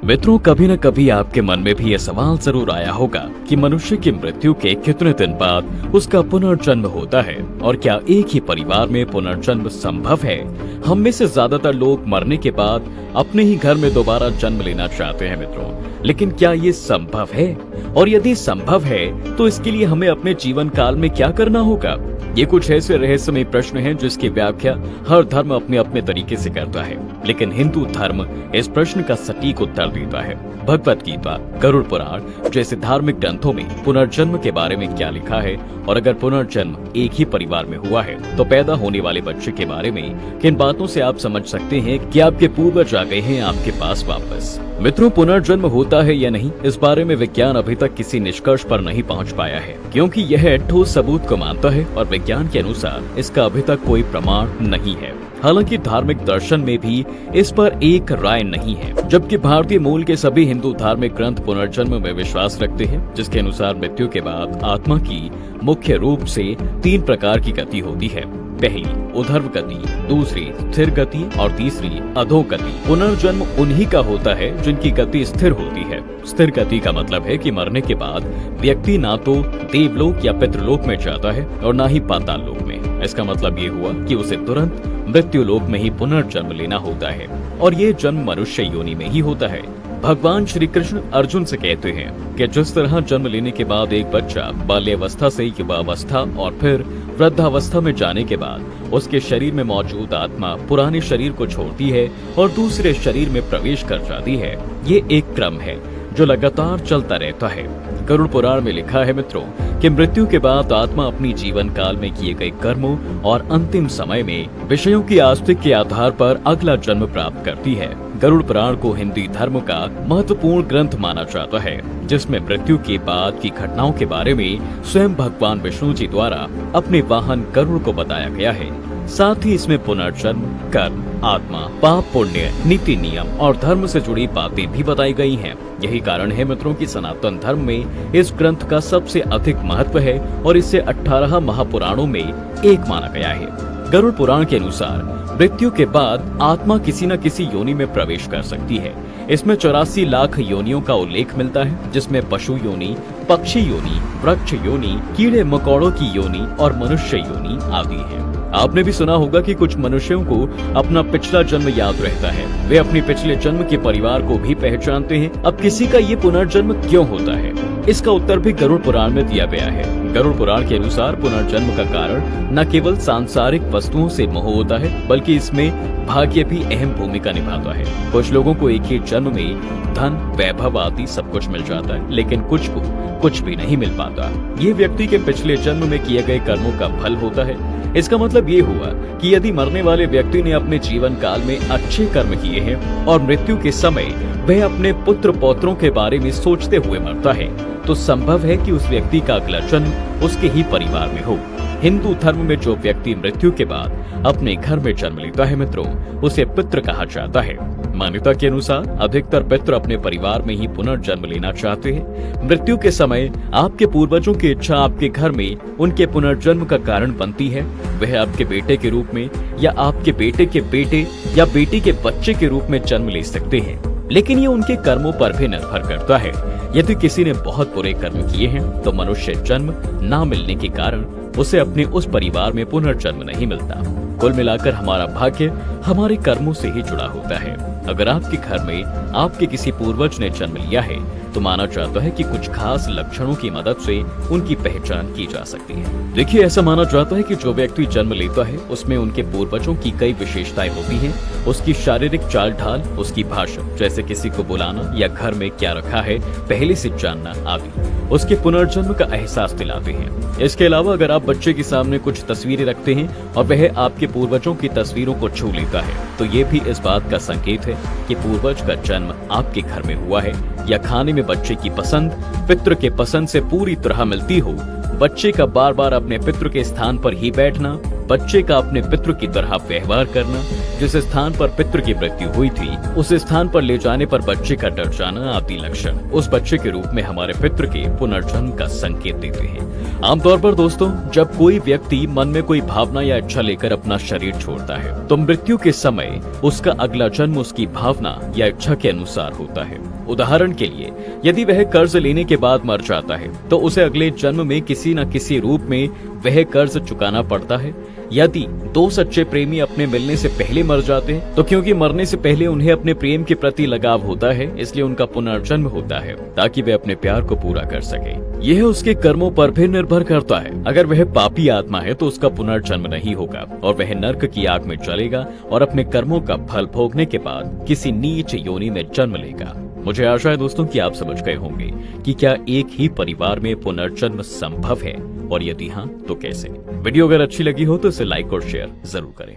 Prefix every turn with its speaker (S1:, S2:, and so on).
S1: मित्रों, कभी न कभी आपके मन में भी यह सवाल जरूर आया होगा कि मनुष्य की मृत्यु के कितने दिन बाद उसका पुनर्जन्म होता है और क्या एक ही परिवार में पुनर्जन्म संभव है। हम में से ज्यादातर लोग मरने के बाद अपने ही घर में दोबारा जन्म लेना चाहते हैं मित्रों, लेकिन क्या ये संभव है? और यदि संभव है तो इसके लिए हमें अपने जीवन काल में क्या करना होगा? ये कुछ ऐसे रहस्यमय प्रश्न हैं जिसकी व्याख्या हर धर्म अपने अपने तरीके से करता है, लेकिन हिंदू धर्म इस प्रश्न का सटीक उत्तर देता है। भगवत गीता, गरुड़ पुराण जैसे धार्मिक ग्रंथों में पुनर्जन्म के बारे में क्या लिखा है और अगर पुनर्जन्म एक ही परिवार में हुआ है तो पैदा होने वाले बच्चे के बारे में किन बातों से आप समझ सकते हैं कि आपके पूर्वज आ गए हैं आपके पास वापस। मित्रों, पुनर्जन्म होता है या नहीं, इस बारे में विज्ञान अभी तक किसी निष्कर्ष पर नहीं पहुंच पाया है, क्योंकि यह ठोस सबूत को मानता है और विज्ञान के अनुसार इसका अभी तक कोई प्रमाण नहीं है। हालांकि धार्मिक दर्शन में भी इस पर एक राय नहीं है, जबकि भारतीय मूल के सभी हिंदू धार्मिक ग्रंथ पुनर्जन्म में विश्वास रखते हैं, जिसके अनुसार मृत्यु के बाद आत्मा की मुख्य रूप से 3 प्रकार की गति होती है। पहली ऊर्ध्व गति, दूसरी स्थिर गति और तीसरी अधोगति। पुनर्जन्म उन्हीं का होता है जिनकी गति स्थिर होती है। स्थिर गति का मतलब है कि मरने के बाद व्यक्ति ना तो देवलोक या पितृलोक में जाता है और ना ही पाताल लोक में। इसका मतलब ये हुआ कि उसे तुरंत मृत्यु लोक में ही पुनर्जन्म लेना होता है और ये जन्म मनुष्य योनि में ही होता है। भगवान श्री कृष्ण अर्जुन से कहते हैं कि जिस तरह जन्म लेने के बाद एक बच्चा बाल्यावस्था से युवावस्था और फिर वृद्धावस्था में जाने के बाद उसके शरीर में मौजूद आत्मा पुराने शरीर को छोड़ती है और दूसरे शरीर में प्रवेश कर जाती है, ये एक क्रम है जो लगातार चलता रहता है। गरुड़ पुराण में लिखा है मित्रों कि मृत्यु के बाद आत्मा अपनी जीवन काल में किए गए कर्मों और अंतिम समय में विषयों की आस्तिक के आधार पर अगला जन्म प्राप्त करती है। गरुड़ पुराण को हिंदी धर्म का महत्वपूर्ण ग्रंथ माना जाता है, जिसमें मृत्यु के बाद की घटनाओं के बारे में स्वयं भगवान विष्णु जी द्वारा अपने वाहन गरुड़ को बताया गया है। साथ ही इसमें पुनर्जन्म, कर्म, आत्मा, पाप, पुण्य, नीति, नियम और धर्म से जुड़ी बातें भी बताई गई हैं। यही कारण है मित्रों कि सनातन धर्म में इस ग्रंथ का सबसे अधिक महत्व है और इसे 18 महापुराणों में एक माना गया है। गरुड़ पुराण के अनुसार मृत्यु के बाद आत्मा किसी न किसी योनि में प्रवेश कर सकती है। इसमें 84 लाख योनियों का उल्लेख मिलता है, जिसमें पशु योनि, पक्षी योनि, वृक्ष योनि, कीड़े मकोड़ों की योनि और मनुष्य योनि आदि है। आपने भी सुना होगा कि कुछ मनुष्यों को अपना पिछला जन्म याद रहता है, वे अपने पिछले जन्म के परिवार को भी पहचानते हैं। अब किसी का ये पुनर्जन्म क्यों होता है, इसका उत्तर भी गरुड़ पुराण में दिया गया है। गरुड़ पुराण के अनुसार पुनर्जन्म का कारण न केवल सांसारिक वस्तुओं से मोह होता है, बल्कि इसमें भाग्य भी अहम भूमिका निभाता है। कुछ लोगों को एक ही जन्म में धन, वैभव आदि सब कुछ मिल जाता है, लेकिन कुछ को कुछ भी नहीं मिल पाता। ये व्यक्ति के पिछले जन्म में किए गए कर्मों का फल होता है। इसका मतलब ये हुआ कि यदि मरने वाले व्यक्ति ने अपने जीवन काल में अच्छे कर्म किए हैं और मृत्यु के समय वह अपने पुत्र पौत्रों के बारे में सोचते हुए मरता है, तो संभव है कि उस व्यक्ति का अगला जन्म उसके ही परिवार में हो। हिंदू धर्म में जो व्यक्ति मृत्यु के बाद अपने घर में जन्म लेता है मित्रों, उसे पितृ कहा जाता है। मान्यता के अनुसार अधिकतर पितृ अपने परिवार में ही पुनर्जन्म लेना चाहते हैं। मृत्यु के समय आपके पूर्वजों की इच्छा आपके घर में उनके पुनर्जन्म का कारण बनती है। वह आपके बेटे के रूप में या आपके बेटे के बेटे या बेटी के बच्चे के रूप में जन्म ले सकते हैं, लेकिन ये उनके कर्मों पर भी निर्भर करता है। यदि किसी ने बहुत बुरे कर्म किए हैं तो मनुष्य जन्म न मिलने के कारण उसे अपने उस परिवार में पुनर्जन्म नहीं मिलता। कुल मिलाकर हमारा भाग्य हमारे कर्मों से ही जुड़ा होता है। अगर आपके घर में आपके किसी पूर्वज ने जन्म लिया है तो माना जाता है कि कुछ खास लक्षणों की मदद से उनकी पहचान की जा सकती है। देखिए, ऐसा माना जाता है कि जो व्यक्ति जन्म लेता है उसमें उनके पूर्वजों की कई विशेषताएं होती हैं। उसकी शारीरिक चाल ढाल, उसकी भाषा, जैसे किसी को बुलाना या घर में क्या रखा है पहले से जानना आदि उसके पुनर्जन्म का एहसास दिलाते हैं। इसके अलावा अगर आप बच्चे के सामने कुछ तस्वीरें रखते हैं और वह आपके पूर्वजों की तस्वीरों को छू लेता है, तो ये भी इस बात का संकेत है कि पूर्वज का जन्म आपके घर में हुआ है। या खाने में बच्चे की पसंद पितृ के पसंद से पूरी तरह मिलती हो, बच्चे का बार बार अपने पितृ के स्थान पर ही बैठना, बच्चे का अपने पितृ की तरह व्यवहार करना, जिस स्थान पर पितृ की मृत्यु हुई थी उस स्थान पर ले जाने पर बच्चे का डर जाना आदि लक्षण उस बच्चे के रूप में हमारे पितृ के पुनर्जन्म का संकेत देते हैं। आमतौर पर दोस्तों, जब कोई व्यक्ति मन में कोई भावना या इच्छा लेकर अपना शरीर छोड़ता है तो मृत्यु के समय उसका अगला जन्म उसकी भावना या इच्छा के अनुसार होता है। उदाहरण के लिए, यदि वह कर्ज लेने के बाद मर जाता है तो उसे अगले जन्म में किसी न किसी रूप में वह कर्ज चुकाना पड़ता है। यदि दो सच्चे प्रेमी अपने मिलने से पहले मर जाते हैं तो क्योंकि मरने से पहले उन्हें अपने प्रेम के प्रति लगाव होता है, इसलिए उनका पुनर्जन्म होता है ताकि वे अपने प्यार को पूरा कर सके। यह उसके कर्मों पर भी निर्भर करता है। अगर वह पापी आत्मा है तो उसका पुनर्जन्म नहीं होगा और वह नर्क की आग में जलेगा और अपने कर्मों का फल भोगने के बाद किसी नीच योनि में जन्म लेगा। मुझे आशा है दोस्तों कि आप समझ गए होंगे कि क्या एक ही परिवार में पुनर्जन्म संभव है, और यदि हाँ तो कैसे। वीडियो अगर अच्छी लगी हो तो इसे लाइक और शेयर जरूर करें।